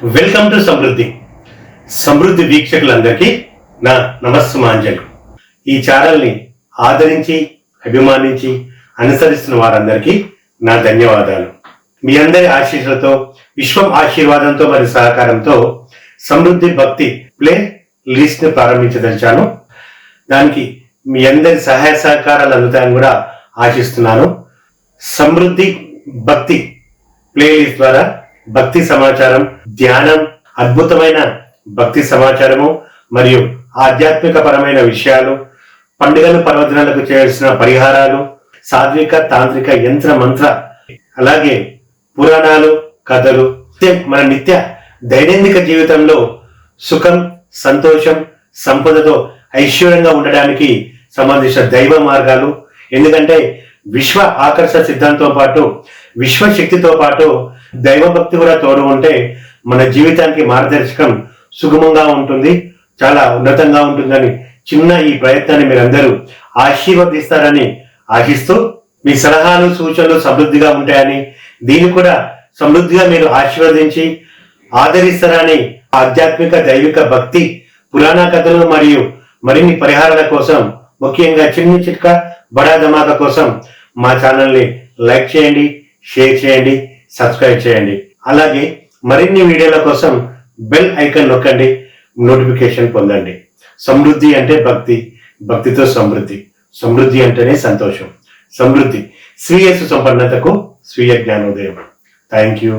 Welcome to సమృద్ధి. సమృద్ధి వీక్షకులందరికీ నా నమస్సుమాంజలు. ఈ ఛానల్ని ఆదరించి అభిమానించి అనుసరిస్తున్న వారందరికీ నా ధన్యవాదాలు. మీ అందరి ఆశీస్సులతో, విశ్వం ఆశీర్వాదంతో మరియు సహకారంతో సమృద్ధి భక్తి ప్లే లిస్ట్ ని ప్రారంభించదలిచాను. దానికి మీ అందరి సహాయ సహకారాలు అందుతాయని కూడా ఆశిస్తున్నాను. సమృద్ధి భక్తి ప్లే లిస్ట్ ద్వారా భక్తి సమాచారం, ధ్యానం, అద్భుతమైన భక్తి సమాచారము మరియు ఆధ్యాత్మిక పరమైన విషయాలు, పండుగలు పర్వదినాలకు చేయాల్సిన పరిహారాలు, సాత్విక తాంత్రిక యంత్ర మంత్ర, అలాగే పురాణాలు, కథలు, మన నిత్య దైనందిక జీవితంలో సుఖం, సంతోషం, సంపదతో ఐశ్వర్యంగా ఉండడానికి సంబంధించిన దైవ మార్గాలు. ఎందుకంటే విశ్వ ఆకర్షణ సిద్ధాంతంతో పాటు విశ్వశక్తితో పాటు దైవభక్తి కూడా తోడు ఉంటే మన జీవితానికి మార్గదర్శకం సుగమంగా ఉంటుంది, చాలా ఉన్నతంగా ఉంటుందని చిన్న ఈ ప్రయత్నాన్ని మీరందరూ ఆశీర్వదిస్తారని ఆశిస్తూ, మీ సలహాలు సూచనలు సమృద్ధిగా ఉంటాయని, దీన్ని కూడా సమృద్ధిగా మీరు ఆశీర్వదించి ఆదరిస్తారని, ఆధ్యాత్మిక దైవిక భక్తి పురాణ కథలు మరియు మరిన్ని పరిహారాల కోసం, ముఖ్యంగా చిన్న చిట్కా బడా ధమాకా కోసం మా ఛానల్ని లైక్ చేయండి, షేర్ చేయండి, సబ్స్క్రైబ్ చేయండి. అలాగే మరిన్ని వీడియోల కోసం బెల్ ఐకాన్ నొక్కండి, నోటిఫికేషన్ పొందండి. సమృద్ధి అంటే భక్తి, భక్తితో సమృద్ధి, సమృద్ధి అంటేనే సంతోషం. సమృద్ధి స్వీయ సుసంపన్నతకు స్వీయ జ్ఞానోదయం. Thank you.